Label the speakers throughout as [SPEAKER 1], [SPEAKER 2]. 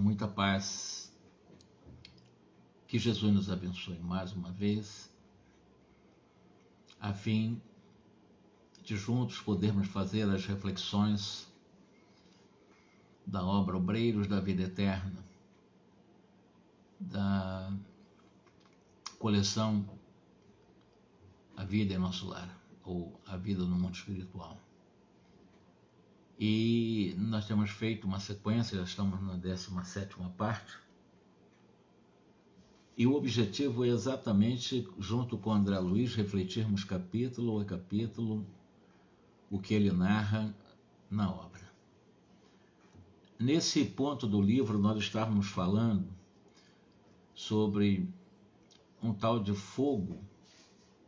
[SPEAKER 1] muita paz. Que Jesus nos abençoe mais uma vez, a fim de juntos podermos fazer as reflexões da obra Obreiros da Vida Eterna, da coleção A Vida em Nosso Lar, ou A Vida no Mundo Espiritual. E nós temos feito uma sequência, já estamos na 17ª parte, e o objetivo é exatamente, junto com André Luiz, refletirmos capítulo a capítulo o que ele narra na obra. Nesse ponto do livro nós estávamos falando sobre um tal de fogo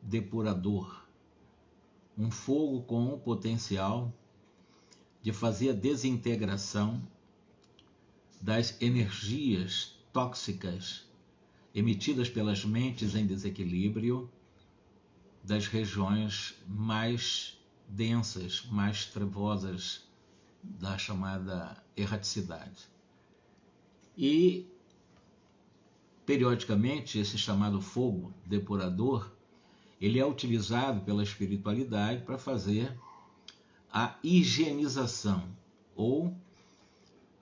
[SPEAKER 1] depurador, um fogo com o potencial de fazer a desintegração das energias tóxicas emitidas pelas mentes em desequilíbrio das regiões mais densas, mais trevosas da chamada erraticidade. E, periodicamente, esse chamado fogo depurador, ele é utilizado pela espiritualidade para fazer a higienização ou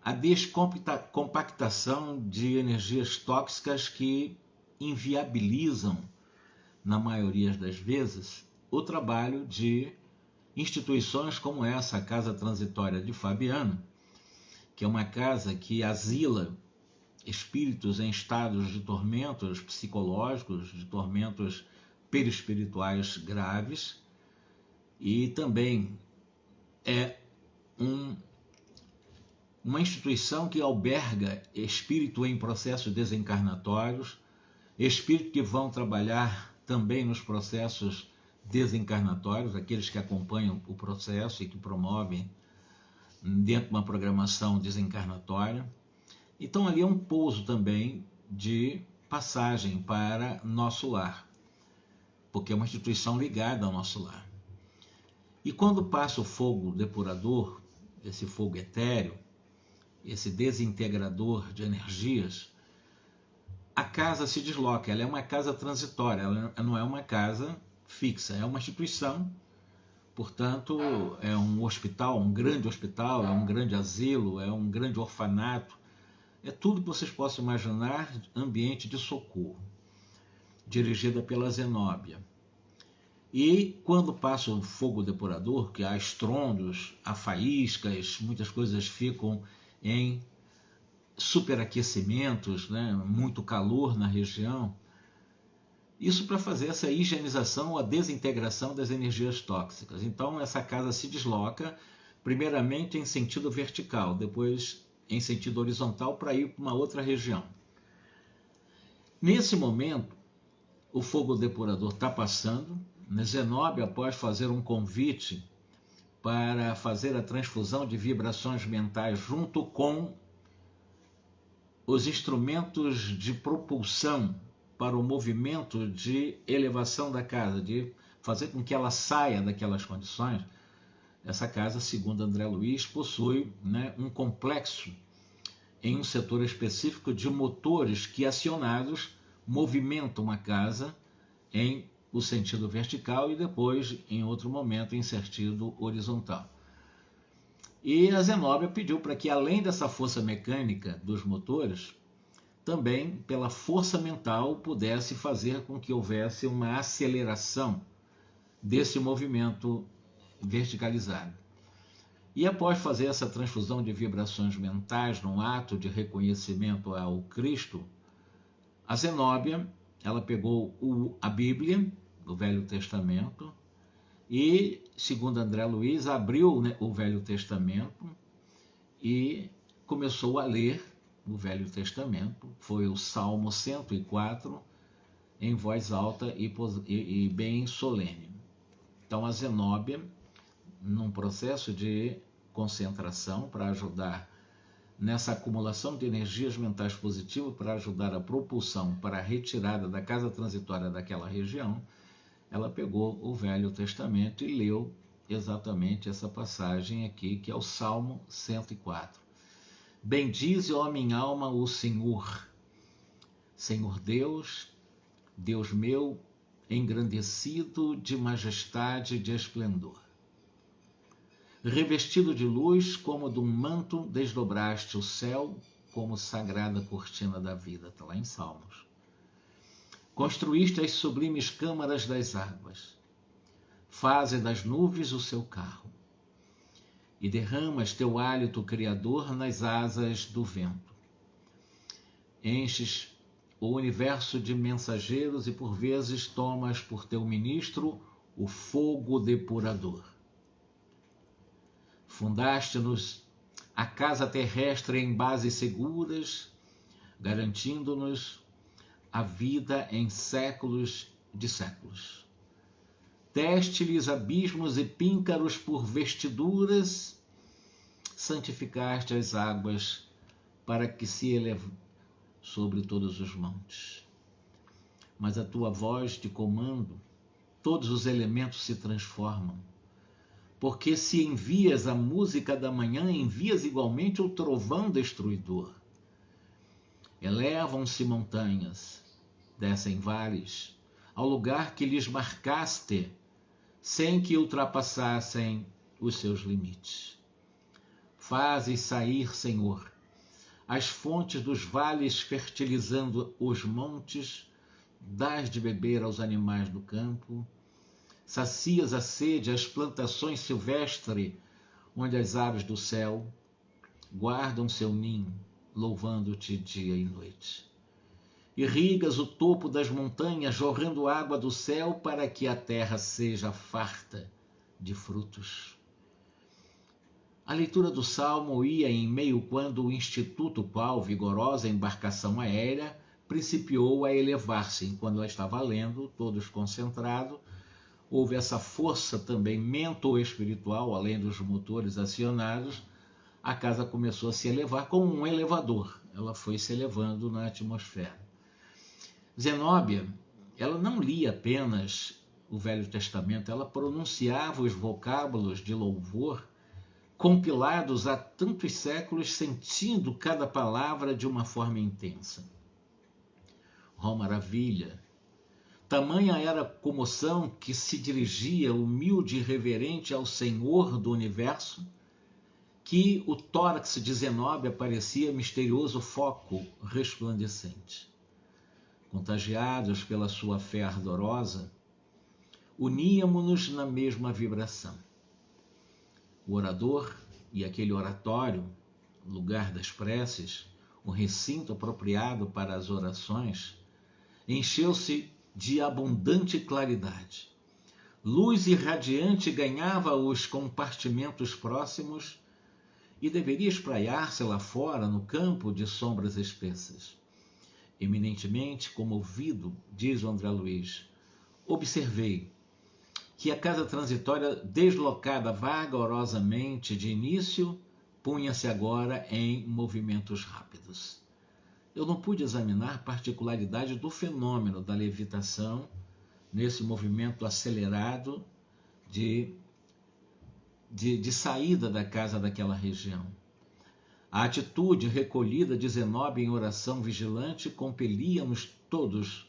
[SPEAKER 1] a descompactação de energias tóxicas que inviabilizam, na maioria das vezes, o trabalho de instituições como essa, a Casa Transitória de Fabiano, que é uma casa que asila espíritos em estados de tormentos psicológicos, de tormentos perispirituais graves, e também é uma instituição que alberga espírito em processos desencarnatórios, espíritos que vão trabalhar também nos processos desencarnatórios, aqueles que acompanham o processo e que promovem dentro de uma programação desencarnatória. Então ali é um pouso também de passagem para nosso lar, porque é uma instituição ligada ao nosso lar. E quando passa o fogo depurador, esse fogo etéreo, esse desintegrador de energias, a casa se desloca, ela é uma casa transitória, ela não é uma casa fixa, é uma instituição, portanto é um hospital, um grande hospital, é um grande asilo, é um grande orfanato, é tudo que vocês possam imaginar, ambiente de socorro, dirigida pela Zenóbia. E quando passa o fogo depurador, que há estrondos, há faíscas, muitas coisas ficam em superaquecimentos, né? Muito calor na região. Isso para fazer essa higienização, a desintegração das energias tóxicas. Então essa casa se desloca, primeiramente em sentido vertical, depois em sentido horizontal para ir para uma outra região. Nesse momento, o fogo depurador está passando, Zenóbia, após fazer um convite para fazer a transfusão de vibrações mentais junto com os instrumentos de propulsão para o movimento de elevação da casa, de fazer com que ela saia daquelas condições. Essa casa, segundo André Luiz, possui, né, um complexo em um setor específico de motores que, acionados, movimentam a casa em o sentido vertical e depois, em outro momento, em sentido horizontal. E a Zenóbia pediu para que, além dessa força mecânica dos motores, também, pela força mental, pudesse fazer com que houvesse uma aceleração desse movimento verticalizado. E após fazer essa transfusão de vibrações mentais num ato de reconhecimento ao Cristo, a Zenóbia, ela pegou a Bíblia, do Velho Testamento, e, segundo André Luiz, abriu, né, o Velho Testamento e começou a ler o Velho Testamento. Foi o Salmo 104, em voz alta e bem solene. Então a Zenóbia, num processo de concentração para ajudar nessa acumulação de energias mentais positivas, para ajudar a propulsão para a retirada da casa transitória daquela região, ela pegou o Velho Testamento e leu exatamente essa passagem aqui, que é o Salmo 104. Bendize, ó minha alma, o Senhor. Senhor Deus, Deus meu, engrandecido de majestade e de esplendor. Revestido de luz, como de um manto, desdobraste o céu, como sagrada cortina da vida. Está lá em Salmos. Construíste as sublimes câmaras das águas. Faze das nuvens o seu carro. E derramas teu hálito criador nas asas do vento. Enches o universo de mensageiros e por vezes tomas por teu ministro o fogo depurador. Fundaste-nos a casa terrestre em bases seguras, garantindo-nos a vida em séculos de séculos. Deste-lhes abismos e píncaros por vestiduras, santificaste as águas para que se elevem sobre todos os montes. Mas a tua voz de comando, todos os elementos se transformam. Porque se envias a música da manhã, envias igualmente o trovão destruidor. Elevam-se montanhas, descem vales, ao lugar que lhes marcaste, sem que ultrapassassem os seus limites. Fazes sair, Senhor, as fontes dos vales, fertilizando os montes, dás de beber aos animais do campo, sacias a sede às plantações silvestres, onde as aves do céu guardam seu ninho, louvando-te dia e noite. Irrigas o topo das montanhas, jorrando água do céu, para que a terra seja farta de frutos. A leitura do Salmo ia em meio quando o Instituto qual, vigorosa embarcação aérea, principiou a elevar-se. Enquanto ela estava lendo, todos concentrados, houve essa força também mental-espiritual, além dos motores acionados, a casa começou a se elevar como um elevador. Ela foi se elevando na atmosfera. Zenóbia, ela não lia apenas o Velho Testamento, ela pronunciava os vocábulos de louvor compilados há tantos séculos, sentindo cada palavra de uma forma intensa. Oh, maravilha! Tamanha era a comoção que se dirigia humilde e reverente ao Senhor do Universo, que o tórax de Zenóbia parecia misterioso foco resplandecente. Contagiados pela sua fé ardorosa, uníamos-nos na mesma vibração. O orador e aquele oratório, lugar das preces, o recinto apropriado para as orações, encheu-se de abundante claridade. Luz irradiante ganhava os compartimentos próximos e deveria espraiar-se lá fora, no campo de sombras espessas. Eminentemente comovido, diz o André Luiz, observei que a casa transitória, deslocada vagarosamente de início, punha-se agora em movimentos rápidos. Eu não pude examinar particularidade do fenômeno da levitação nesse movimento acelerado de saída da casa daquela região. A atitude recolhida de Zenóbia em oração vigilante compelia-nos todos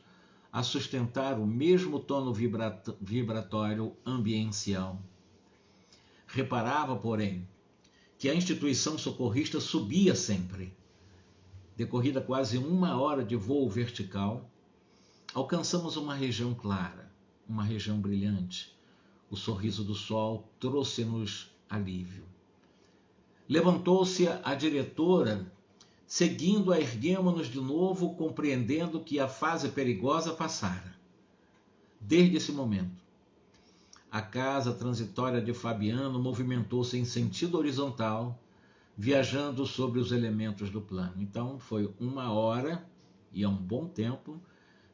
[SPEAKER 1] a sustentar o mesmo tono vibratório ambiencial. Reparava, porém, que a instituição socorrista subia sempre. Decorrida quase 1 hora de voo vertical, alcançamos uma região clara, uma região brilhante. O sorriso do sol trouxe-nos alívio. Levantou-se a diretora, seguindo-a, erguemo-nos de novo, compreendendo que a fase perigosa passara. Desde esse momento, a casa transitória de Fabiano movimentou-se em sentido horizontal, viajando sobre os elementos do plano. Então, foi 1 hora, e é um bom tempo,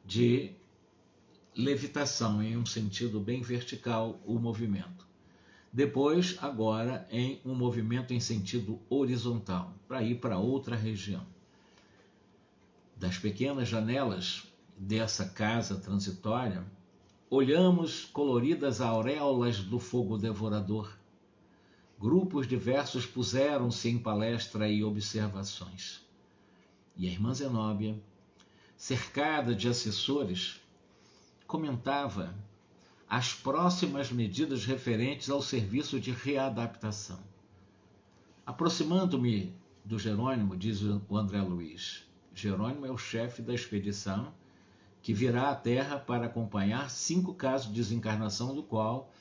[SPEAKER 1] de levitação em um sentido bem vertical, o movimento. Depois, agora, em um movimento em sentido horizontal, para ir para outra região. Das pequenas janelas dessa casa transitória, olhamos coloridas auréolas do fogo devorador. grupos diversos puseram-se em palestra e observações. E a irmã Zenóbia, cercada de assessores, comentava as próximas medidas referentes ao serviço de readaptação. Aproximando-me do Jerônimo, diz o André Luiz, Jerônimo é o chefe da expedição que virá à Terra para acompanhar 5 casos de desencarnação, do qual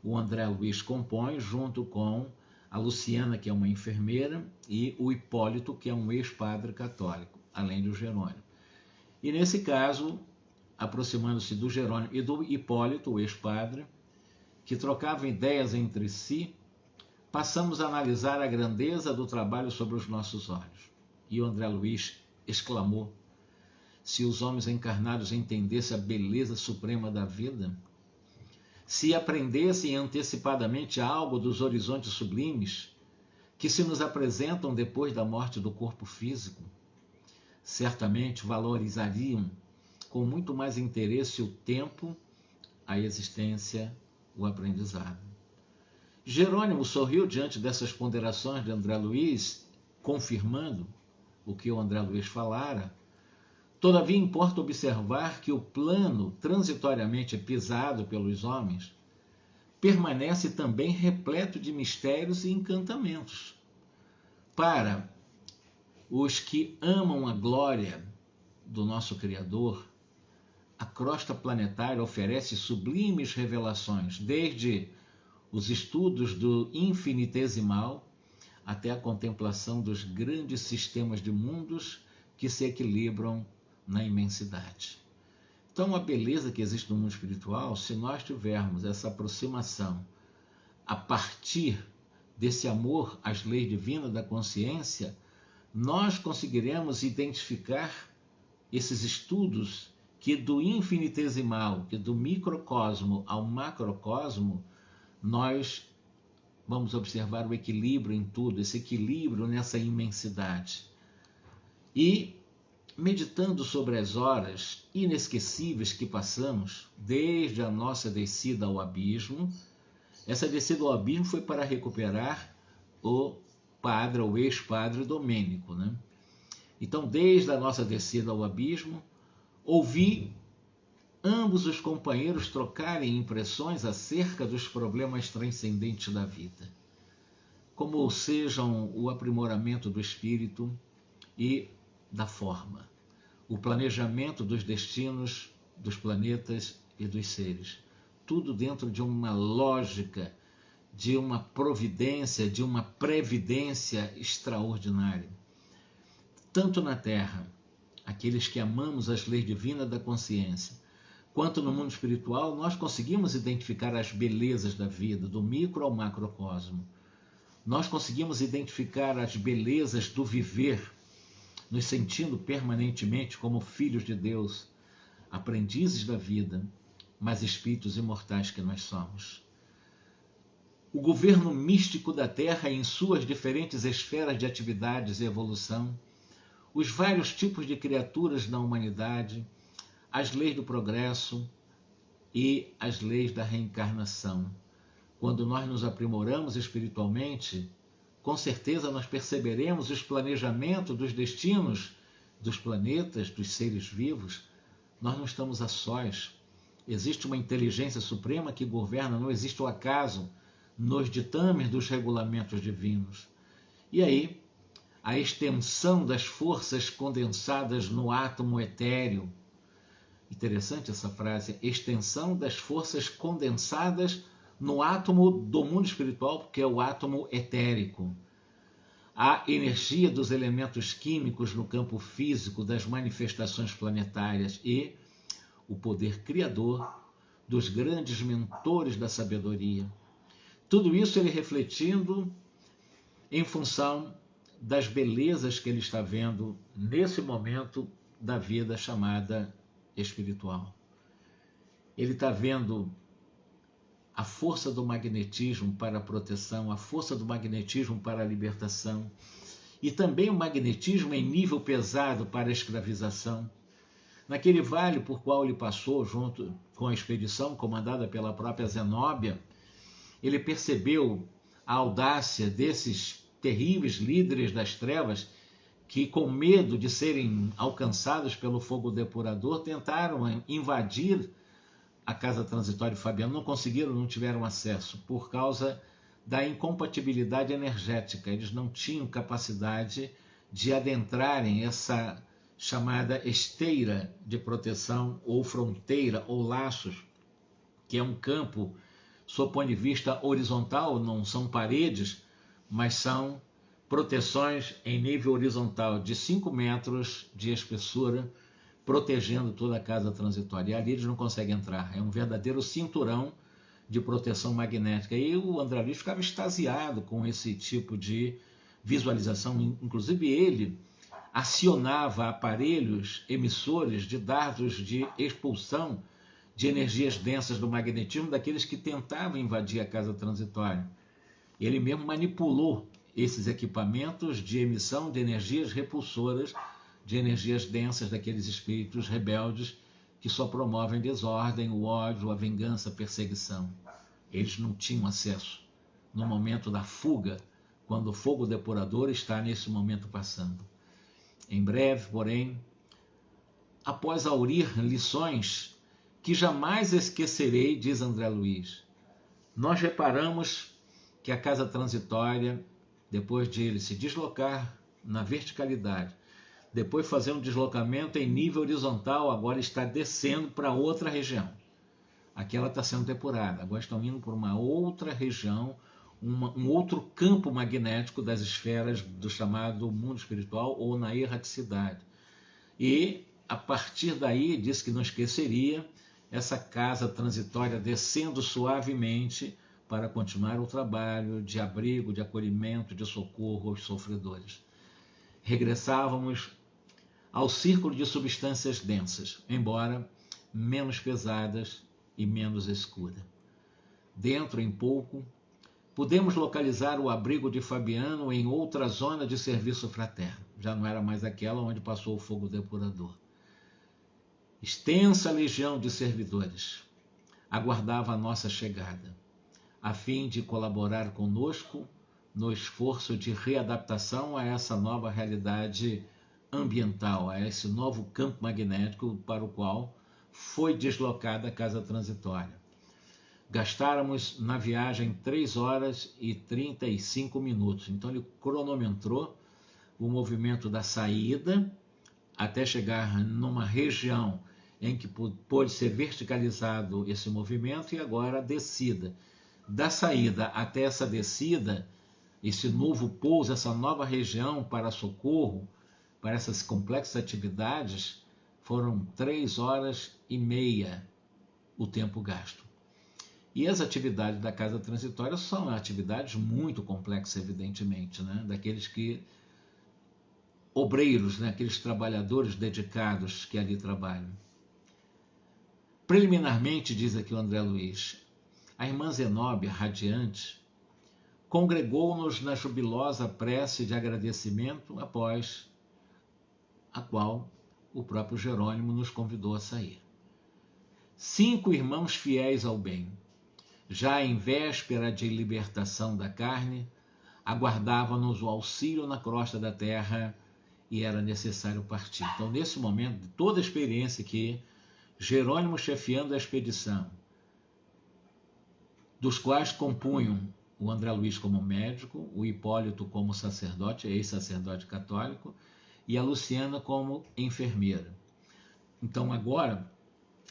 [SPEAKER 1] o André Luiz compõe, junto com a Luciana, que é uma enfermeira, e o Hipólito, que é um ex-padre católico, além do Jerônimo. E nesse caso, aproximando-se do Jerônimo e do Hipólito, o ex-padre, que trocavam ideias entre si, passamos a analisar a grandeza do trabalho sobre os nossos olhos. E o André Luiz exclamou: se os homens encarnados entendessem a beleza suprema da vida, se aprendessem antecipadamente algo dos horizontes sublimes que se nos apresentam depois da morte do corpo físico, certamente valorizariam com muito mais interesse o tempo, a existência, o aprendizado. Jerônimo sorriu diante dessas ponderações de André Luiz, confirmando o que o André Luiz falara. Todavia, importa observar que o plano transitoriamente pisado pelos homens permanece também repleto de mistérios e encantamentos. Para os que amam a glória do nosso Criador, a crosta planetária oferece sublimes revelações, desde os estudos do infinitesimal até a contemplação dos grandes sistemas de mundos que se equilibram na imensidade. Então, a beleza que existe no mundo espiritual, se nós tivermos essa aproximação a partir desse amor às leis divinas da consciência, nós conseguiremos identificar esses estudos que do infinitesimal, que do microcosmo ao macrocosmo, nós vamos observar o equilíbrio em tudo, esse equilíbrio nessa imensidade. E meditando sobre as horas inesquecíveis que passamos desde a nossa descida ao abismo, essa descida ao abismo foi para recuperar o padre, o ex-padre Domênico, né? Então, desde a nossa descida ao abismo, ouvi ambos os companheiros trocarem impressões acerca dos problemas transcendentes da vida, como sejam o aprimoramento do espírito e da forma, o planejamento dos destinos dos planetas e dos seres, tudo dentro de uma lógica, de uma providência, de uma previdência extraordinária. Tanto na Terra, aqueles que amamos as leis divinas da consciência, quanto no mundo espiritual, nós conseguimos identificar as belezas da vida, do micro ao macrocosmo. Nós conseguimos identificar as belezas do viver, nos sentindo permanentemente como filhos de Deus, aprendizes da vida, mas espíritos imortais que nós somos. O governo místico da Terra em suas diferentes esferas de atividades e evolução, os vários tipos de criaturas na humanidade, as leis do progresso e as leis da reencarnação. Quando nós nos aprimoramos espiritualmente, com certeza nós perceberemos os planejamentos dos destinos dos planetas, dos seres vivos. Nós não estamos a sós. Existe uma inteligência suprema que governa, não existe o acaso nos ditames dos regulamentos divinos. E aí, a extensão das forças condensadas no átomo etéreo. Interessante essa frase, extensão das forças condensadas no átomo do mundo espiritual, porque é o átomo etérico. A energia dos elementos químicos no campo físico das manifestações planetárias e o poder criador dos grandes mentores da sabedoria. Tudo isso ele refletindo em função das belezas que ele está vendo nesse momento da vida chamada espiritual. Ele está vendo a força do magnetismo para a proteção, a força do magnetismo para a libertação, e também o magnetismo em nível pesado para a escravização. Naquele vale por qual ele passou, junto com a expedição comandada pela própria Zenóbia, ele percebeu a audácia desses terríveis líderes das trevas que, com medo de serem alcançados pelo fogo depurador, tentaram invadir a casa transitória de Fabiano. Não conseguiram, não tiveram acesso, por causa da incompatibilidade energética. Eles não tinham capacidade de adentrarem essa chamada esteira de proteção, ou fronteira, ou laços, que é um campo, sob ponto de vista horizontal, não são paredes, mas são proteções em nível horizontal de 5 metros de espessura, protegendo toda a casa transitória. E ali eles não conseguem entrar. É um verdadeiro cinturão de proteção magnética. E o André Luiz ficava extasiado com esse tipo de visualização. Inclusive ele acionava aparelhos emissores de dados de expulsão de energias densas do magnetismo daqueles que tentavam invadir a casa transitória. Ele mesmo manipulou esses equipamentos de emissão de energias repulsoras, de energias densas daqueles espíritos rebeldes que só promovem desordem, o ódio, a vingança, a perseguição. Eles não tinham acesso no momento da fuga, quando o fogo depurador está nesse momento passando. Em breve, porém, após aurir lições que jamais esquecerei, diz André Luiz, nós reparamos que a casa transitória, depois de ele se deslocar na verticalidade, depois fazer um deslocamento em nível horizontal, agora está descendo para outra região. Aqui ela está sendo depurada, agora estão indo por uma outra região, um outro campo magnético das esferas do chamado mundo espiritual, ou na erraticidade. E, a partir daí, disse que não esqueceria essa casa transitória descendo suavemente para continuar o trabalho de abrigo, de acolhimento, de socorro aos sofredores. Regressávamos ao círculo de substâncias densas, embora menos pesadas e menos escuras. Dentro, em pouco, pudemos localizar o abrigo de Fabiano em outra zona de serviço fraterno. Já não era mais aquela onde passou o fogo depurador. Extensa legião de servidores aguardava a nossa chegada, a fim de colaborar conosco no esforço de readaptação a essa nova realidade ambiental, a esse novo campo magnético para o qual foi deslocada a casa transitória. Gastáramos na viagem 3 horas e 35 minutos. Então ele cronometrou o movimento da saída até chegar numa região em que pôde ser verticalizado esse movimento, e agora a descida. Da saída até essa descida, esse novo pouso, essa nova região para socorro, para essas complexas atividades, foram 3 horas e meia o tempo gasto. E as atividades da casa transitória são atividades muito complexas, evidentemente, né? Daqueles que obreiros, né? Aqueles trabalhadores dedicados que ali trabalham. Preliminarmente, diz aqui o André Luiz, a irmã Zenóbia, radiante, congregou-nos na jubilosa prece de agradecimento, após a qual o próprio Jerônimo nos convidou a sair. 5 irmãos fiéis ao bem, já em véspera de libertação da carne, aguardavam-nos o auxílio na crosta da terra e era necessário partir. Então, nesse momento, de toda a experiência que Jerônimo chefiando a expedição, dos quais compunham o André Luiz como médico, o Hipólito como sacerdote, ex-sacerdote católico, e a Luciana como enfermeira. Então, agora,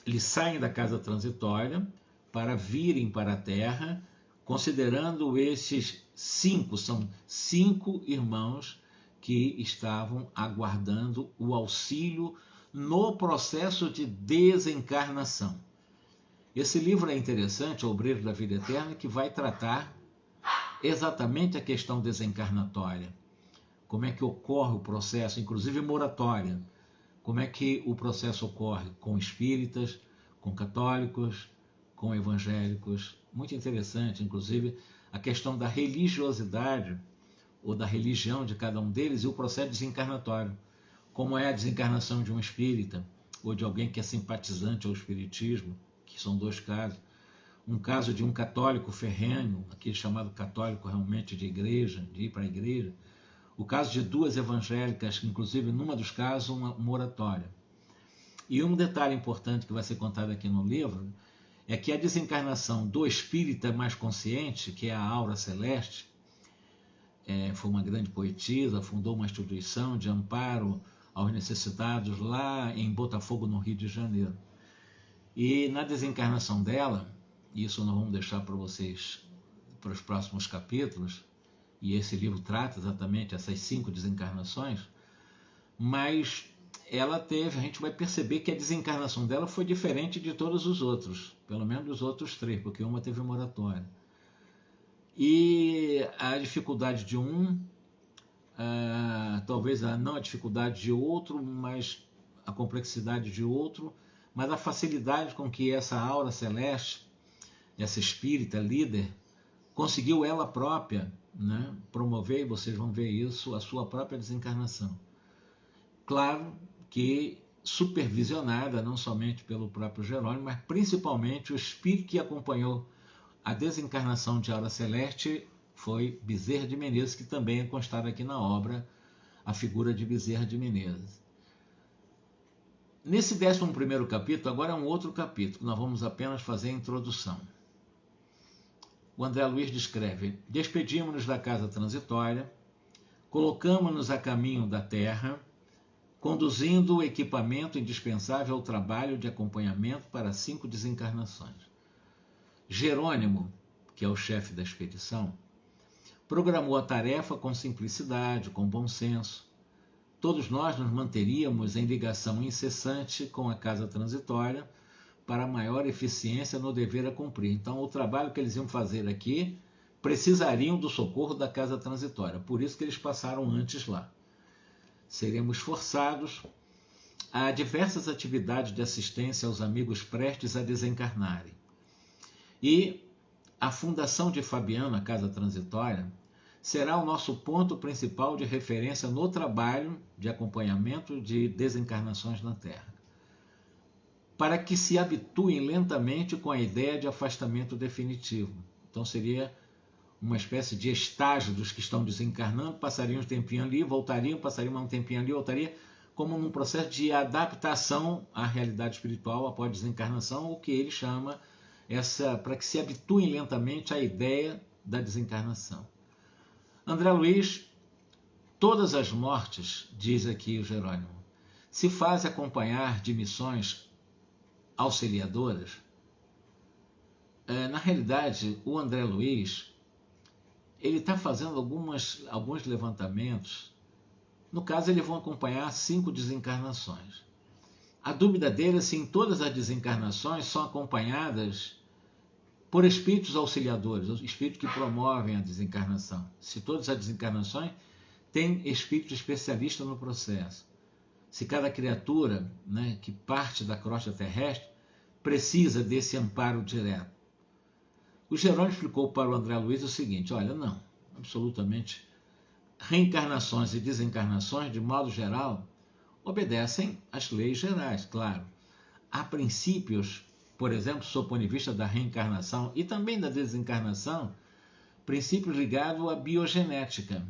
[SPEAKER 1] eles saem da casa transitória para virem para a Terra, considerando esses 5, são 5 irmãos que estavam aguardando o auxílio no processo de desencarnação. Esse livro é interessante, O Obreiro da Vida Eterna, que vai tratar exatamente a questão desencarnatória. Como é que ocorre o processo, inclusive moratória. Como é que o processo ocorre com espíritas, com católicos, com evangélicos. Muito interessante, inclusive, a questão da religiosidade ou da religião de cada um deles e o processo desencarnatório. Como é a desencarnação de um espírita ou de alguém que é simpatizante ao espiritismo, que são 2 casos, um caso de um católico ferrenho, aquele chamado católico realmente de igreja, de ir para a igreja, o caso de duas evangélicas, inclusive numa dos casos uma oratória. E um detalhe importante que vai ser contado aqui no livro é que a desencarnação do espírita mais consciente, que é a Aura Celeste, foi uma grande poetisa, fundou uma instituição de amparo aos necessitados lá em Botafogo, no Rio de Janeiro. E na desencarnação dela, isso nós vamos deixar para vocês para os próximos capítulos, e esse livro trata exatamente essas 5 desencarnações, mas ela teve, a gente vai perceber que a desencarnação dela foi diferente de todos os outros, pelo menos dos outros 3, porque uma teve moratória. E a dificuldade de um, talvez não a dificuldade de outro, mas a complexidade de outro, mas a facilidade com que essa aura celeste, essa espírita líder, conseguiu ela própria, né, promover, e vocês vão ver isso, a sua própria desencarnação. Claro que supervisionada não somente pelo próprio Jerônimo, mas principalmente o espírito que acompanhou a desencarnação de Aura Celeste foi Bezerra de Menezes, que também é constado aqui na obra, a figura de Bezerra de Menezes. Nesse 11º capítulo, agora é um outro capítulo, nós vamos apenas fazer a introdução. O André Luiz descreve: despedimos-nos da casa transitória, colocamos-nos a caminho da terra, conduzindo o equipamento indispensável ao trabalho de acompanhamento para 5 desencarnações. Jerônimo, que é o chefe da expedição, programou a tarefa com simplicidade, com bom senso. Todos nós nos manteríamos em ligação incessante com a casa transitória para maior eficiência no dever a cumprir. Então, o trabalho que eles iam fazer aqui precisariam do socorro da casa transitória. Por isso que eles passaram antes lá. Seremos forçados a diversas atividades de assistência aos amigos prestes a desencarnarem. E a Fundação de Fabiano, a Casa Transitória, será o nosso ponto principal de referência no trabalho de acompanhamento de desencarnações na Terra, para que se habituem lentamente com a ideia de afastamento definitivo. Então seria uma espécie de estágio dos que estão desencarnando, passariam um tempinho ali, voltariam, passariam um tempinho ali, voltariam, como num processo de adaptação à realidade espiritual após a desencarnação, o que ele chama para que se habituem lentamente à ideia da desencarnação. André Luiz, todas as mortes, diz aqui o Jerônimo, se fazem acompanhar de missões auxiliadoras. Na realidade, o André Luiz, ele está fazendo alguns levantamentos. No caso, eles vão acompanhar 5 desencarnações. A dúvida dele é se em todas as desencarnações são acompanhadas por espíritos auxiliadores, os espíritos que promovem a desencarnação. Se todas as desencarnações têm espírito especialista no processo. Se cada criatura, né, que parte da crosta terrestre precisa desse amparo direto. O Jerônimo explicou para o André Luiz o seguinte: olha, não, absolutamente, reencarnações e desencarnações, de modo geral, obedecem às leis gerais, claro. Há princípios, por exemplo, sob o ponto de vista da reencarnação e também da desencarnação, princípios ligados à biogenética.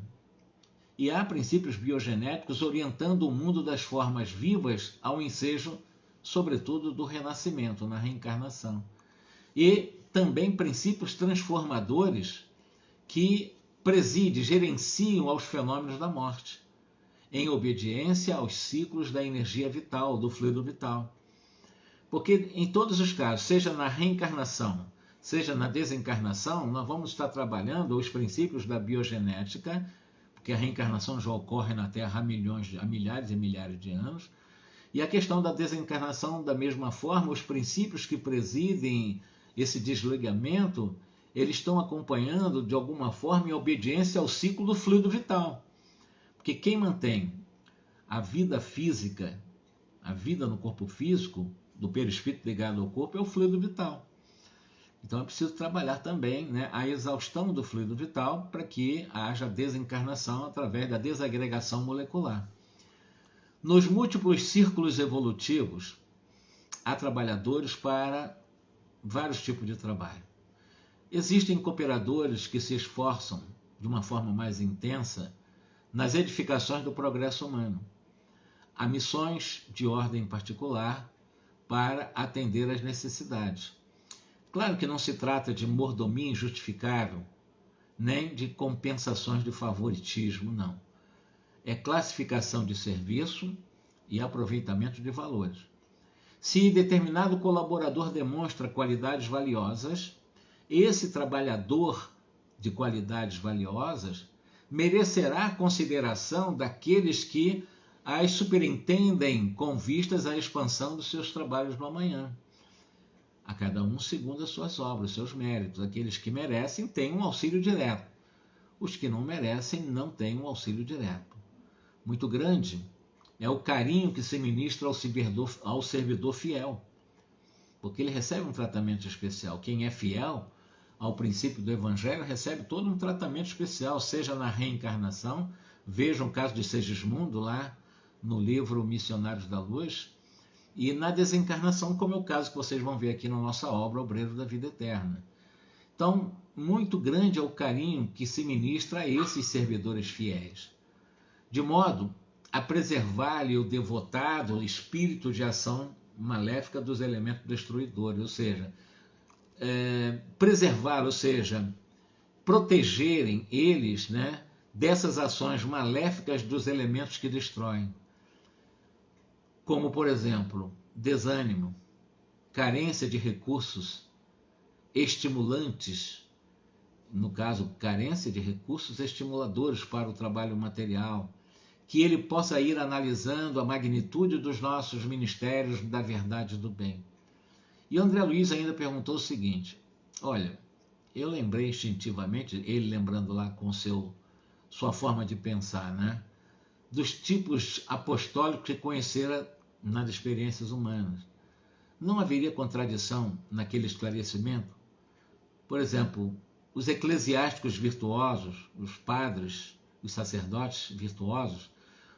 [SPEAKER 1] E há princípios biogenéticos orientando o mundo das formas vivas ao ensejo, sobretudo, do renascimento, na reencarnação. E também princípios transformadores que presidem, gerenciam aos fenômenos da morte, em obediência aos ciclos da energia vital, do fluido vital. Porque em todos os casos, seja na reencarnação, seja na desencarnação, nós vamos estar trabalhando os princípios da biogenética, porque a reencarnação já ocorre na Terra há milhares e milhares de anos, e a questão da desencarnação, da mesma forma, os princípios que presidem esse desligamento, eles estão acompanhando, de alguma forma, em obediência ao ciclo do fluido vital. Porque quem mantém a vida física, a vida no corpo físico, do perispírito ligado ao corpo, é o fluido vital. Então é preciso trabalhar também, né, a exaustão do fluido vital para que haja desencarnação através da desagregação molecular. Nos múltiplos círculos evolutivos, há trabalhadores para vários tipos de trabalho. Existem cooperadores que se esforçam de uma forma mais intensa nas edificações do progresso humano. Há missões de ordem particular para atender às necessidades. Claro que não se trata de mordomia injustificável, nem de compensações de favoritismo, não. É classificação de serviço e aproveitamento de valores. Se determinado colaborador demonstra qualidades valiosas, esse trabalhador de qualidades valiosas merecerá a consideração daqueles que as superintendem com vistas à expansão dos seus trabalhos no amanhã. A cada um segundo as suas obras, os seus méritos. Aqueles que merecem têm um auxílio direto. Os que não merecem não têm um auxílio direto. Muito grande é o carinho que se ministra ao servidor fiel, porque ele recebe um tratamento especial. Quem é fiel ao princípio do Evangelho recebe todo um tratamento especial, seja na reencarnação, veja o caso de Segismundo lá no livro Missionários da Luz, e na desencarnação, como é o caso que vocês vão ver aqui na nossa obra Obreiro da Vida Eterna. Então, muito grande é o carinho que se ministra a esses servidores fiéis, de modo a preservar-lhe o devotado espírito de ação maléfica dos elementos destruidores, ou seja, preservar, ou seja, protegerem eles, né, dessas ações maléficas dos elementos que destroem. Como, por exemplo, desânimo, carência de recursos estimulantes, no caso, carência de recursos estimuladores para o trabalho material, que ele possa ir analisando a magnitude dos nossos ministérios da verdade e do bem. E André Luiz ainda perguntou o seguinte: olha, eu lembrei instintivamente, ele lembrando lá com sua forma de pensar, né, dos tipos apostólicos que conhecera nas experiências humanas. Não haveria contradição naquele esclarecimento? Por exemplo, os eclesiásticos virtuosos, os padres, os sacerdotes virtuosos,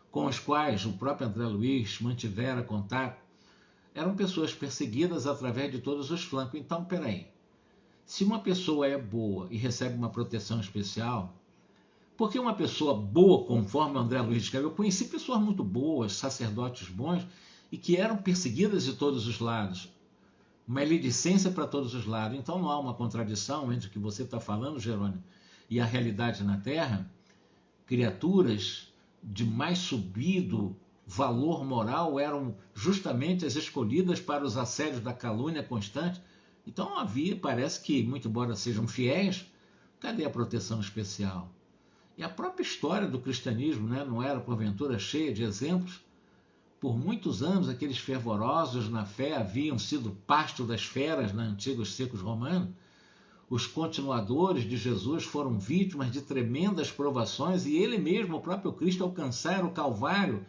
[SPEAKER 1] com os quais o próprio André Luiz mantivera contato, eram pessoas perseguidas através de todos os flancos. Então, peraí, se uma pessoa é boa e recebe uma proteção especial, por que uma pessoa boa, conforme o André Luiz escreveu, eu conheci pessoas muito boas, sacerdotes bons, e que eram perseguidas de todos os lados, uma maledicência para todos os lados. Então não há uma contradição entre o que você está falando, Jerônimo, e a realidade na Terra. Criaturas de mais subido valor moral eram justamente as escolhidas para os assédios da calúnia constante. Então havia, parece que, muito embora sejam fiéis, cadê a proteção especial? E a própria história do cristianismo, né, não era, porventura, cheia de exemplos? Por muitos anos, aqueles fervorosos na fé haviam sido pasto das feras nos antigos circos romanos. Os continuadores de Jesus foram vítimas de tremendas provações e ele mesmo, o próprio Cristo, alcançara o Calvário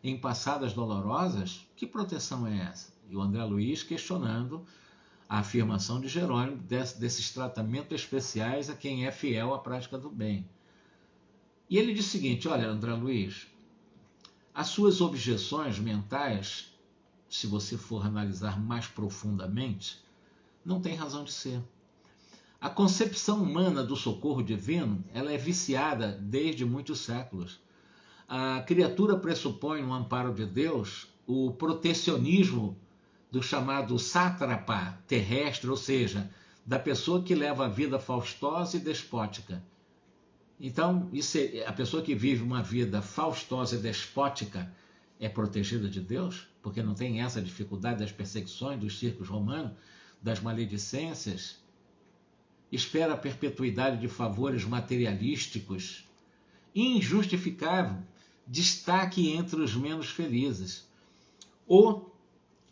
[SPEAKER 1] em passadas dolorosas. Que proteção é essa? E o André Luiz questionando a afirmação de Jerônimo desses tratamentos especiais a quem é fiel à prática do bem. E ele diz o seguinte: olha, André Luiz, as suas objeções mentais, se você for analisar mais profundamente, não tem razão de ser. A concepção humana do socorro divino, ela é viciada desde muitos séculos. A criatura pressupõe no amparo de Deus o protecionismo do chamado sátrapa terrestre, ou seja, da pessoa que leva a vida faustosa e despótica. Então, a pessoa que vive uma vida faustosa e despótica é protegida de Deus, porque não tem essa dificuldade das perseguições, dos circos romanos, das maledicências, espera a perpetuidade de favores materialísticos, injustificável, destaque entre os menos felizes. O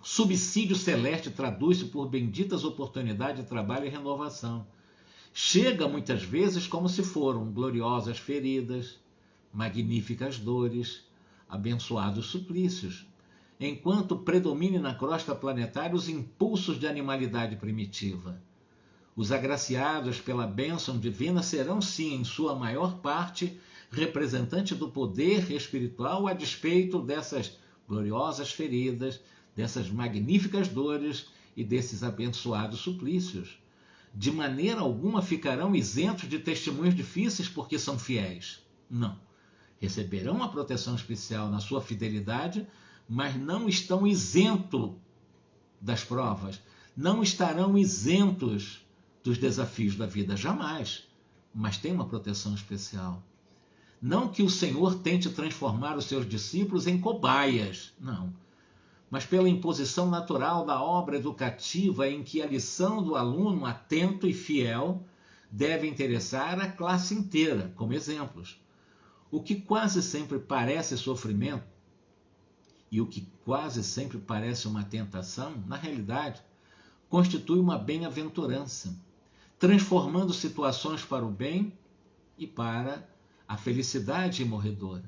[SPEAKER 1] subsídio celeste traduz-se por benditas oportunidades de trabalho e renovação. Chega muitas vezes como se foram gloriosas feridas, magníficas dores, abençoados suplícios, enquanto predomine na crosta planetária os impulsos de animalidade primitiva. Os agraciados pela bênção divina serão, sim, em sua maior parte, representantes do poder espiritual a despeito dessas gloriosas feridas, dessas magníficas dores e desses abençoados suplícios. de maneira alguma ficarão isentos de testemunhos difíceis porque são fiéis. Não. Receberão uma proteção especial na sua fidelidade, mas não estão isentos das provas, não estarão isentos dos desafios da vida, jamais. Mas tem uma proteção especial. Não que o Senhor tente transformar os seus discípulos em cobaias, não. Mas pela imposição natural da obra educativa em que a lição do aluno atento e fiel deve interessar a classe inteira, como exemplos. O que quase sempre parece sofrimento e o que quase sempre parece uma tentação, na realidade, constitui uma bem-aventurança, transformando situações para o bem e para a felicidade imorredora.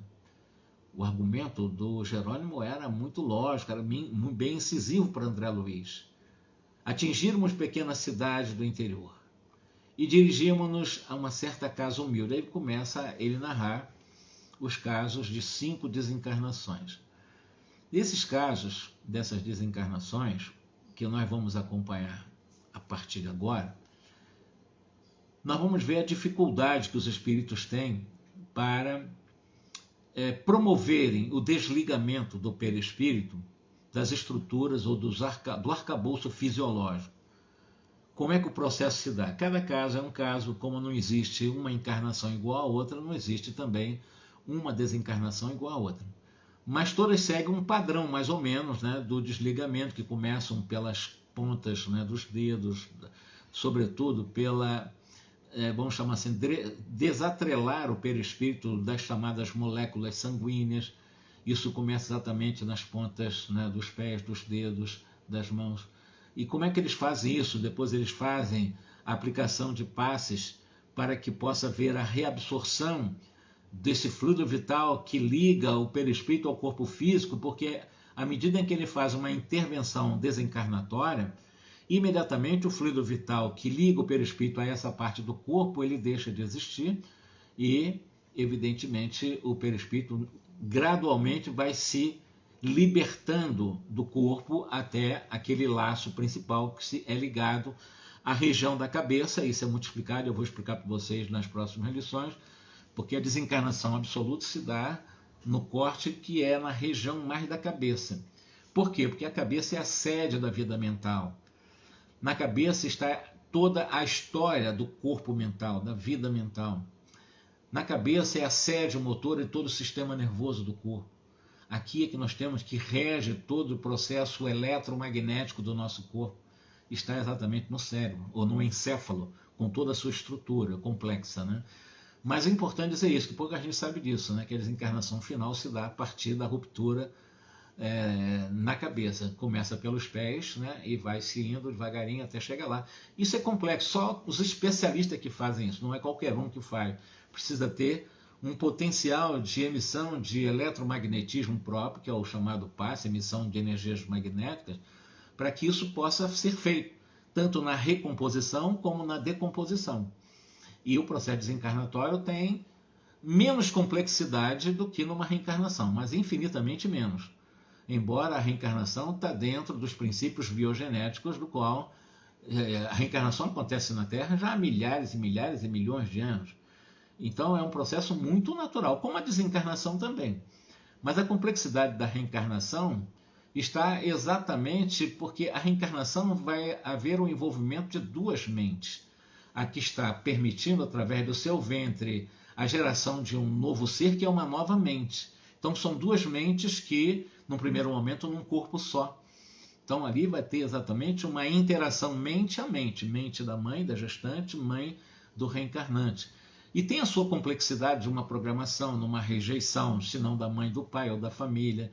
[SPEAKER 1] O argumento do Jerônimo era muito lógico, era bem incisivo para André Luiz. Atingirmos pequena cidade do interior e dirigimos-nos a uma certa casa humilde. Aí começa ele narrar os casos de 5 desencarnações. Nesses casos, dessas desencarnações, que nós vamos acompanhar a partir de agora, nós vamos ver a dificuldade que os espíritos têm para promoverem o desligamento do perispírito das estruturas ou do arcabouço fisiológico. Como é que o processo se dá? Cada caso é um caso, como não existe uma encarnação igual a outra, não existe também uma desencarnação igual a outra. Mas todas seguem um padrão, mais ou menos, né, do desligamento, que começam pelas pontas, né, dos dedos, sobretudo pela, vamos chamar assim, desatrelar o perispírito das chamadas moléculas sanguíneas. Isso começa exatamente nas pontas, né, dos pés, dos dedos, das mãos. E como é que eles fazem isso? Depois eles fazem a aplicação de passes para que possa haver a reabsorção desse fluido vital que liga o perispírito ao corpo físico, porque à medida em que ele faz uma intervenção desencarnatória, imediatamente o fluido vital que liga o perispírito a essa parte do corpo, ele deixa de existir e, evidentemente, o perispírito gradualmente vai se libertando do corpo até aquele laço principal que é ligado à região da cabeça. Isso é muito explicado, eu vou explicar para vocês nas próximas lições, porque a desencarnação absoluta se dá no corte que é na região mais da cabeça. Por quê? Porque a cabeça é a sede da vida mental. Na cabeça está toda a história do corpo mental, da vida mental. Na cabeça é a sede motora de todo o sistema nervoso do corpo. Aqui é que nós temos que rege todo o processo eletromagnético do nosso corpo. Está exatamente no cérebro, ou no encéfalo, com toda a sua estrutura complexa, né? Mas é importante dizer isso, que pouca gente sabe disso, né? Que a desencarnação final se dá a partir da ruptura na cabeça. Começa pelos pés, né? E vai se indo devagarinho até chegar lá. Isso é complexo, só os especialistas que fazem isso, não é qualquer um que faz. Precisa ter um potencial de emissão de eletromagnetismo próprio, que é o chamado passe, emissão de energias magnéticas, para que isso possa ser feito, tanto na recomposição como na decomposição. E o processo desencarnatório tem menos complexidade do que numa reencarnação, mas infinitamente menos. Embora a reencarnação está dentro dos princípios biogenéticos, do qual a reencarnação acontece na Terra já há milhares e milhares e milhões de anos. Então é um processo muito natural, como a desencarnação também. Mas a complexidade da reencarnação está exatamente porque a reencarnação vai haver um envolvimento de 2 mentes. A que está permitindo, através do seu ventre, a geração de um novo ser, que é uma nova mente. Então são 2 mentes que, num primeiro momento, num corpo só. Então ali vai ter exatamente uma interação mente a mente, mente da mãe, da gestante, mãe do reencarnante. E tem a sua complexidade de uma programação, numa rejeição, se não da mãe, do pai ou da família,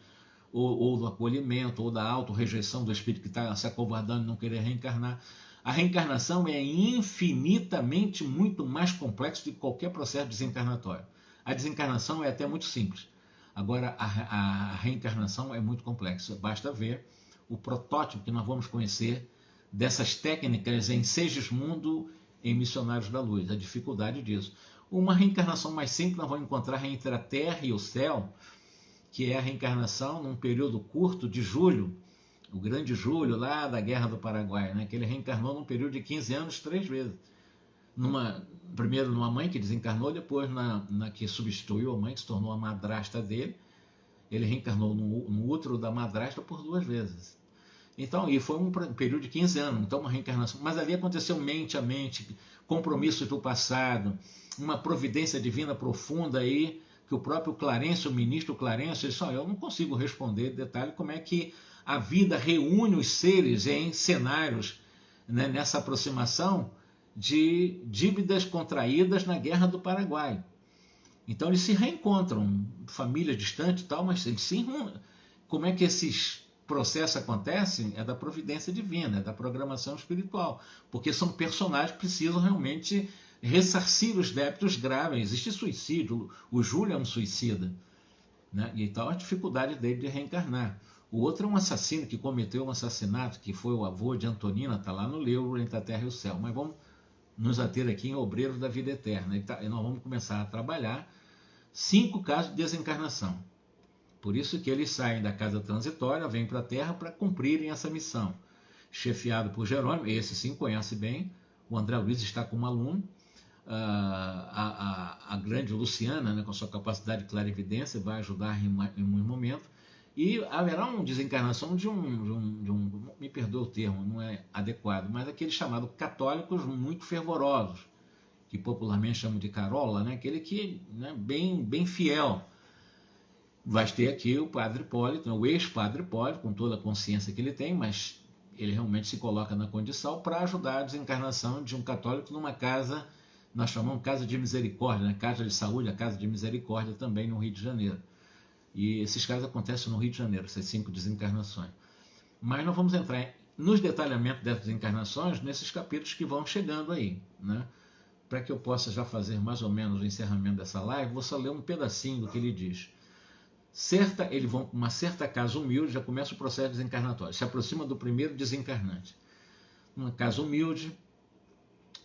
[SPEAKER 1] ou do acolhimento, ou da auto-rejeição do espírito que está se acovardando e não querer reencarnar. A reencarnação é infinitamente muito mais complexa do que qualquer processo desencarnatório. A desencarnação é até muito simples. Agora, a reencarnação é muito complexa. Basta ver o protótipo que nós vamos conhecer dessas técnicas em Segismundo, em Missionários da Luz, a dificuldade disso. Uma reencarnação mais simples nós vamos encontrar entre a Terra e o céu, que é a reencarnação num período curto de julho, o grande Júlio lá da Guerra do Paraguai, né, que ele reencarnou num período de 15 anos 3 vezes. Primeiro numa mãe que desencarnou, depois na que substituiu a mãe, que se tornou a madrasta dele. Ele reencarnou no útero da madrasta por 2 vezes. Então, e foi um período de 15 anos, então uma reencarnação. Mas ali aconteceu mente a mente, compromissos do passado, uma providência divina profunda aí, que o próprio Clarencio, o ministro Clarencio, disse: eu não consigo responder em detalhe como é que a vida reúne os seres em cenários, né, nessa aproximação de dívidas contraídas na Guerra do Paraguai. Então eles se reencontram, famílias distantes e tal, mas eles se encontram. Como é que esses processos acontecem? É da providência divina, é da programação espiritual, porque são personagens que precisam realmente ressarcir os débitos graves. Existe suicídio, o Júlio é um suicida, né? E então a dificuldade dele de reencarnar. O outro é um assassino que cometeu um assassinato, que foi o avô de Antonina, está lá no livro Entre a Terra e o Céu. Mas vamos nos ater aqui em Obreiros da Vida Eterna. E nós vamos começar a trabalhar 5 casos de desencarnação. Por isso que eles saem da casa transitória, vêm para a Terra para cumprirem essa missão. Chefiado por Jerônimo, esse sim conhece bem, o André Luiz está como aluno, a grande Luciana, né, com sua capacidade de clarividência, vai ajudar em um momento, e haverá uma desencarnação de um, me perdoa o termo, não é adequado, mas aquele chamado católicos muito fervorosos, que popularmente chamam de carola, né, aquele que, né, bem fiel. Vai ter aqui o Padre Hipólito, o ex-Padre Hipólito, com toda a consciência que ele tem, mas ele realmente se coloca na condição para ajudar a desencarnação de um católico numa casa, nós chamamos casa de misericórdia, né? Casa de saúde, a casa de misericórdia também no Rio de Janeiro. E esses casos acontecem no Rio de Janeiro, essas 5 desencarnações. Mas nós vamos entrar nos detalhamentos dessas desencarnações nesses capítulos que vão chegando aí, né? Para que eu possa já fazer mais ou menos o encerramento dessa live, vou só ler um pedacinho do que ele diz. Eles vão para uma certa casa humilde, já começa o processo desencarnatório, se aproxima do primeiro desencarnante. Uma casa humilde,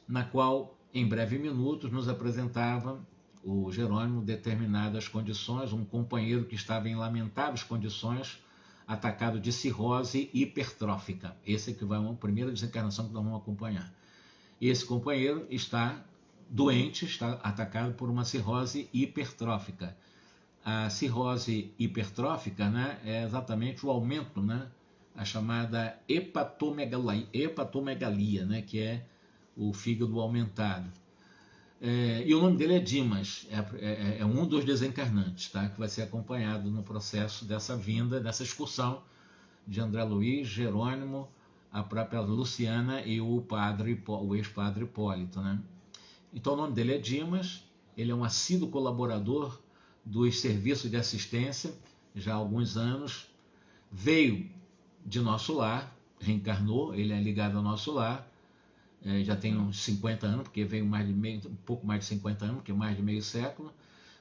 [SPEAKER 1] na qual, em breves minutos, nos apresentava o Jerônimo determinadas condições, um companheiro que estava em lamentáveis condições, atacado de cirrose hipertrófica. Esse é que vai uma primeira desencarnação que nós vamos acompanhar. Esse companheiro está doente, está atacado por uma cirrose hipertrófica. A cirrose hipertrófica, né, é exatamente o aumento, né, a chamada hepatomegalia, né, que é o fígado aumentado. E o nome dele é Dimas, é um dos desencarnantes, tá, que vai ser acompanhado no processo dessa vinda, dessa excursão de André Luiz, Jerônimo, a própria Luciana e o ex-padre Hipólito, né? Então o nome dele é Dimas, ele é um assíduo colaborador dos serviços de assistência, já há alguns anos, veio de nosso lar, reencarnou, ele é ligado ao nosso lar, já tem uns 50 anos, porque veio um pouco mais de 50 anos, porque mais de meio século,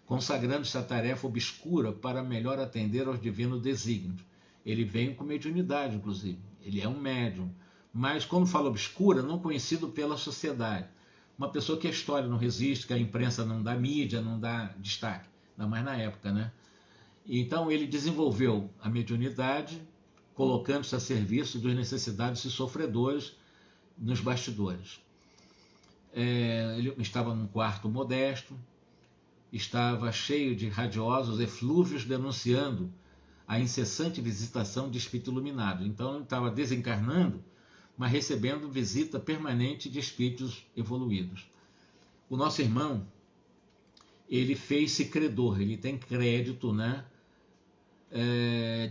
[SPEAKER 1] consagrando-se a tarefa obscura para melhor atender aos divinos desígnios. Ele veio com mediunidade, inclusive, ele é um médium, mas quando fala obscura, não conhecido pela sociedade. Uma pessoa que a história não resiste, que a imprensa não dá mídia, não dá destaque. Ainda mais na época, né? Então ele desenvolveu a mediunidade, colocando-se a serviço dos necessitados e sofredores nos bastidores. Ele estava num quarto modesto, estava cheio de radiosos eflúvios denunciando a incessante visitação de espírito iluminado. Então ele estava desencarnando, mas recebendo visita permanente de espíritos evoluídos. O nosso irmão, ele fez-se credor, ele tem crédito, né,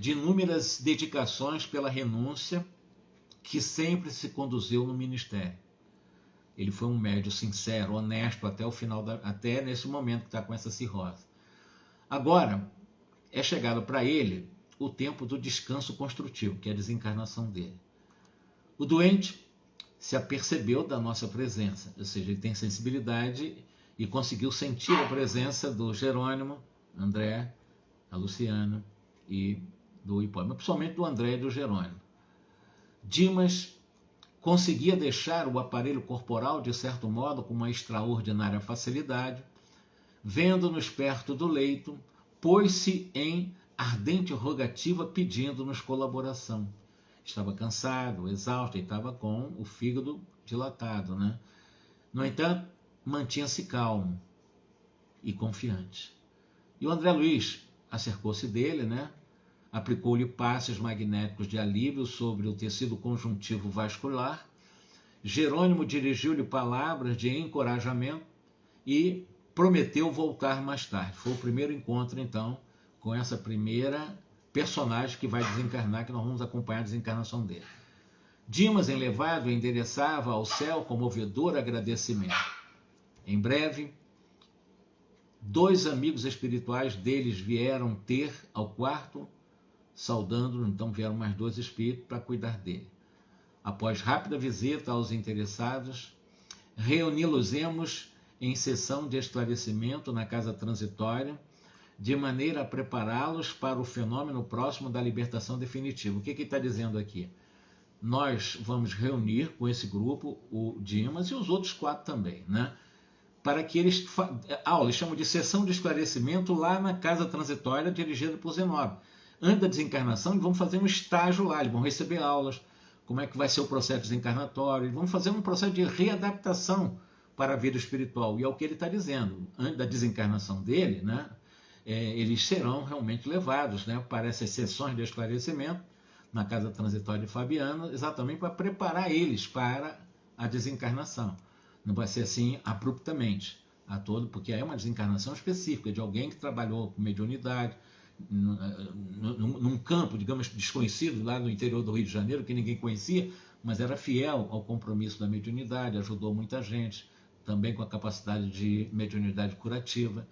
[SPEAKER 1] de inúmeras dedicações pela renúncia que sempre se conduziu no ministério. Ele foi um médium sincero, honesto até o final, até nesse momento que está com essa cirrose. Agora, é chegado para ele o tempo do descanso construtivo, que é a desencarnação dele. O doente se apercebeu da nossa presença, ou seja, ele tem sensibilidade e conseguiu sentir a presença do Jerônimo, André, a Luciana e do Hipólito, mas principalmente do André e do Jerônimo. Dimas conseguia deixar o aparelho corporal, de certo modo, com uma extraordinária facilidade. Vendo-nos perto do leito, pôs-se em ardente rogativa pedindo-nos colaboração. estava cansado, exausto, e estava com o fígado dilatado, né? No entanto, mantinha-se calmo e confiante. E o André Luiz acercou-se dele, né? Aplicou-lhe passes magnéticos de alívio sobre o tecido conjuntivo vascular. Jerônimo dirigiu-lhe palavras de encorajamento e prometeu voltar mais tarde. Foi o primeiro encontro, então, com essa primeira personagem que vai desencarnar, que nós vamos acompanhar a desencarnação dele. Dimas, elevado, endereçava ao céu comovedor agradecimento. Em breve, 2 amigos espirituais deles vieram ter ao quarto, saudando-o, então vieram mais 2 espíritos para cuidar dele. Após rápida visita aos interessados, reuni-los-emos em sessão de esclarecimento na casa transitória, de maneira a prepará-los para o fenômeno próximo da libertação definitiva. O que ele está dizendo aqui? Nós vamos reunir com esse grupo o Dimas e os outros 4 também, né? Para que eles chamam de sessão de esclarecimento lá na casa transitória dirigida por Zenóbio. Antes da desencarnação, eles vão fazer um estágio lá, eles vão receber aulas, como é que vai ser o processo desencarnatório, eles vão fazer um processo de readaptação para a vida espiritual. E é o que ele está dizendo. Antes da desencarnação dele, né, eles serão realmente levados, né, para essas sessões de esclarecimento na casa transitória de Fabiano, exatamente para preparar eles para a desencarnação. Não vai ser assim abruptamente, porque é uma desencarnação específica de alguém que trabalhou com mediunidade, num campo, digamos, desconhecido lá no interior do Rio de Janeiro, que ninguém conhecia, mas era fiel ao compromisso da mediunidade, ajudou muita gente, também com a capacidade de mediunidade curativa.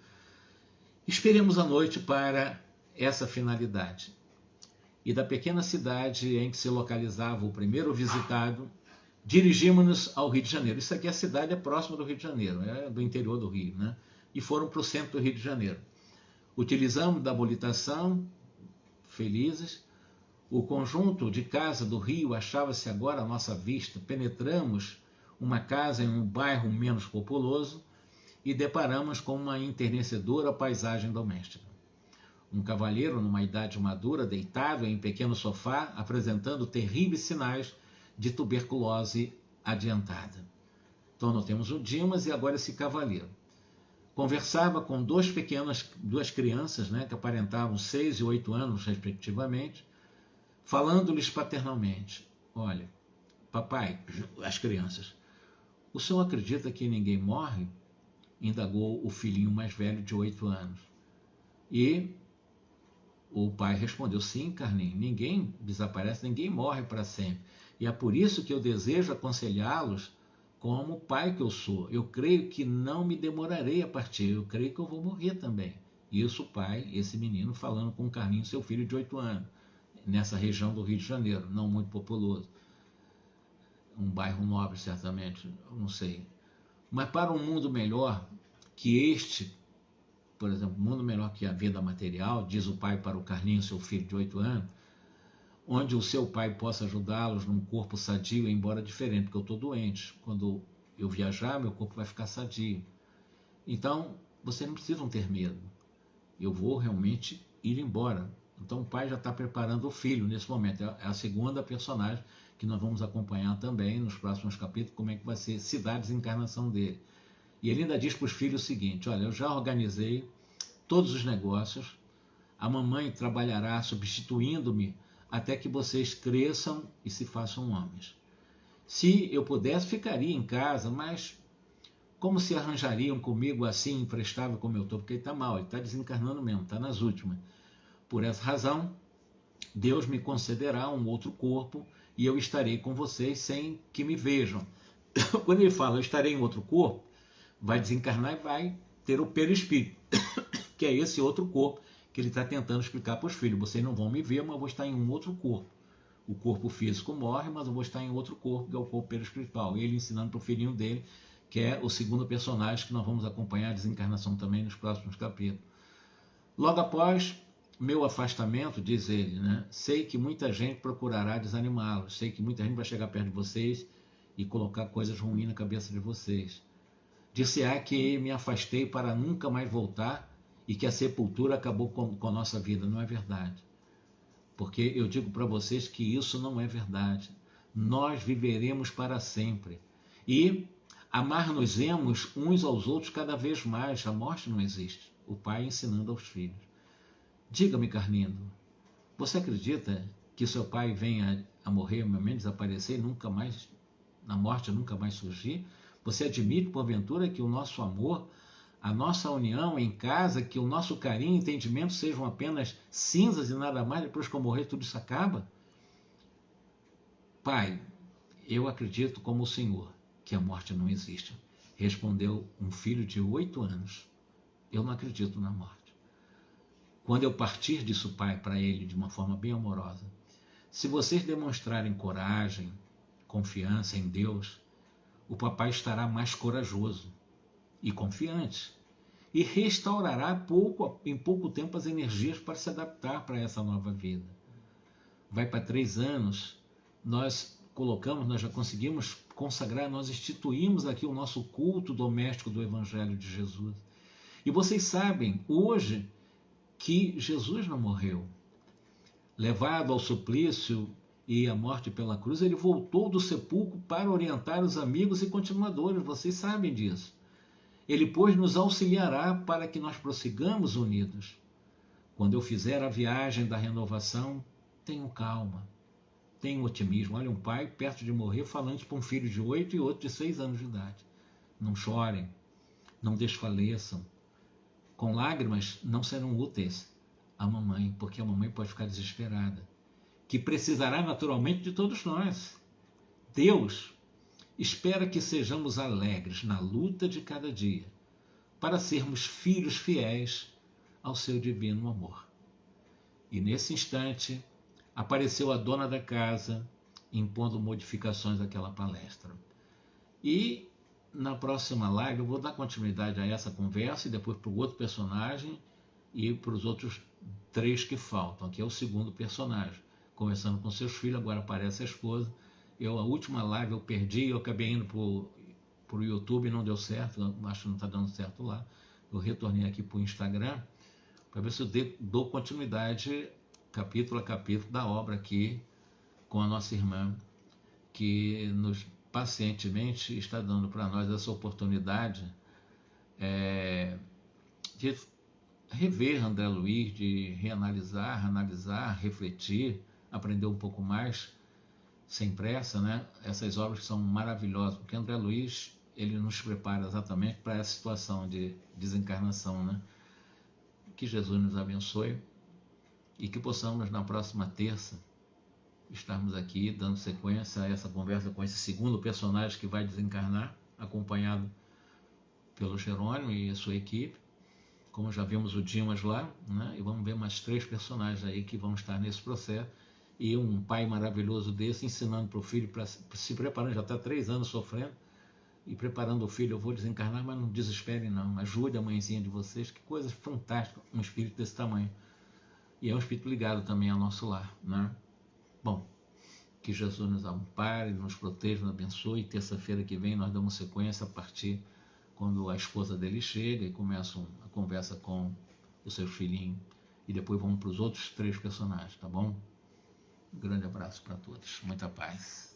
[SPEAKER 1] Esperemos a noite para essa finalidade. E da pequena cidade em que se localizava o primeiro visitado, dirigimos-nos ao Rio de Janeiro. Isso aqui, a cidade é próxima do Rio de Janeiro, é do interior do Rio, né? E foram para o centro do Rio de Janeiro. Utilizamos da habilitação, felizes. O conjunto de casa do Rio achava-se agora à nossa vista. Penetramos uma casa em um bairro menos populoso e deparamos com uma enternecedora paisagem doméstica. Um cavalheiro numa idade madura, deitado em pequeno sofá, apresentando terríveis sinais de tuberculose adiantada. Então nós temos o Dimas e agora esse cavalheiro. Conversava com duas crianças, né, que aparentavam 6 e 8 anos, respectivamente, falando-lhes paternalmente. Olha, papai, as crianças, o senhor acredita que ninguém morre? Indagou o filhinho mais velho de 8 anos. E o pai respondeu, sim, Carlinhos, ninguém desaparece, ninguém morre para sempre. E é por isso que eu desejo aconselhá-los como pai que eu sou. Eu creio que não me demorarei a partir, eu creio que eu vou morrer também. Isso o pai, esse menino, falando com o Carlinhos, seu filho de 8 anos, nessa região do Rio de Janeiro, não muito populoso. Um bairro nobre, certamente, não sei. Mas para um mundo melhor que este, por exemplo, um mundo melhor que a vida material, diz o pai para o Carlinhos, seu filho de 8 anos, onde o seu pai possa ajudá-los num corpo sadio, embora diferente, porque eu estou doente. Quando eu viajar, meu corpo vai ficar sadio. Então, vocês não precisam ter medo. Eu vou realmente ir embora. Então, o pai já está preparando o filho nesse momento. É a segunda personagem que nós vamos acompanhar também nos próximos capítulos, como é que vai ser se dar a desencarnação dele. E ele ainda diz para os filhos o seguinte, olha, eu já organizei todos os negócios, a mamãe trabalhará substituindo-me até que vocês cresçam e se façam homens. Se eu pudesse, ficaria em casa, mas como se arranjariam comigo assim, imprestável como eu estou? Porque ele está mal, ele está desencarnando mesmo, está nas últimas. Por essa razão, Deus me concederá um outro corpo e eu estarei com vocês sem que me vejam. Quando ele fala, eu estarei em outro corpo, vai desencarnar e vai ter o perispírito, que é esse outro corpo que ele está tentando explicar para os filhos. Vocês não vão me ver, mas eu vou estar em um outro corpo. O corpo físico morre, mas eu vou estar em outro corpo, que é o corpo perispiritual. Ele ensinando para o filhinho dele, que é o segundo personagem que nós vamos acompanhar a desencarnação também nos próximos capítulos. Logo após meu afastamento, diz ele, né, sei que muita gente procurará desanimá-los, sei que muita gente vai chegar perto de vocês e colocar coisas ruins na cabeça de vocês. Dir-se-á que me afastei para nunca mais voltar e que a sepultura acabou com a nossa vida. Não é verdade. porque eu digo para vocês que isso não é verdade. Nós viveremos para sempre. E amar-nos-emos uns aos outros cada vez mais. A morte não existe. O pai ensinando aos filhos. Diga-me, Carlindo, você acredita que seu pai venha a morrer, desaparecer e nunca mais, na morte nunca mais surgir? Você admite, porventura, que o nosso amor, a nossa união em casa, que o nosso carinho e entendimento sejam apenas cinzas e nada mais, depois que eu morrer tudo isso acaba? Pai, eu acredito como o Senhor, que a morte não existe. Respondeu um filho de 8 anos. Eu não acredito na morte. Quando eu partir disso, pai, para ele de uma forma bem amorosa, se vocês demonstrarem coragem, confiança em Deus, o papai estará mais corajoso e confiante e restaurará em pouco tempo as energias para se adaptar para essa nova vida. Vai para 3 anos, nós já conseguimos consagrar, nós instituímos aqui o nosso culto doméstico do Evangelho de Jesus. E vocês sabem, hoje, que Jesus não morreu. Levado ao suplício e à morte pela cruz, ele voltou do sepulcro para orientar os amigos e continuadores, vocês sabem disso. Ele, pois, nos auxiliará para que nós prossigamos unidos. Quando eu fizer a viagem da renovação, tenham calma, tenham otimismo. Olha, um pai perto de morrer falando para um filho de 8 e outro de 6 anos de idade. Não chorem, não desfaleçam. Com lágrimas não serão úteis à mamãe, porque a mamãe pode ficar desesperada, que precisará naturalmente de todos nós. Deus espera que sejamos alegres na luta de cada dia, para sermos filhos fiéis ao seu divino amor. E nesse instante apareceu a dona da casa, impondo modificações àquela palestra. E na próxima live eu vou dar continuidade a essa conversa e depois para o outro personagem e para os outros 3 que faltam, que é o segundo personagem, conversando com seus filhos. Agora aparece a esposa. A última live eu perdi, eu acabei indo para o YouTube e não deu certo, eu acho que não está dando certo lá. Eu retornei aqui para o Instagram para ver se eu dou continuidade capítulo a capítulo da obra aqui com a nossa irmã, que nos pacientemente está dando para nós essa oportunidade de rever André Luiz, de reanalisar, analisar, refletir, aprender um pouco mais, sem pressa, né? Essas obras são maravilhosas, porque André Luiz, ele nos prepara exatamente para essa situação de desencarnação, né? Que Jesus nos abençoe e que possamos na próxima terça estarmos aqui dando sequência a essa conversa com esse segundo personagem que vai desencarnar, acompanhado pelo Jerônimo e a sua equipe. Como já vimos o Dimas lá, né? E vamos ver mais 3 personagens aí que vão estar nesse processo. E um pai maravilhoso desse ensinando para o filho, para se preparando, já está 3 anos sofrendo, e preparando o filho: eu vou desencarnar, mas não desesperem não, ajude a mãezinha de vocês. Que coisa fantástica, um espírito desse tamanho. E é um espírito ligado também ao nosso lar, né? Bom, que Jesus nos ampare, nos proteja, nos abençoe. Terça-feira que vem nós damos sequência a partir quando a esposa dele chega e começa a conversa com o seu filhinho. E depois vamos para os outros 3 personagens, tá bom? Um grande abraço para todos. Muita paz.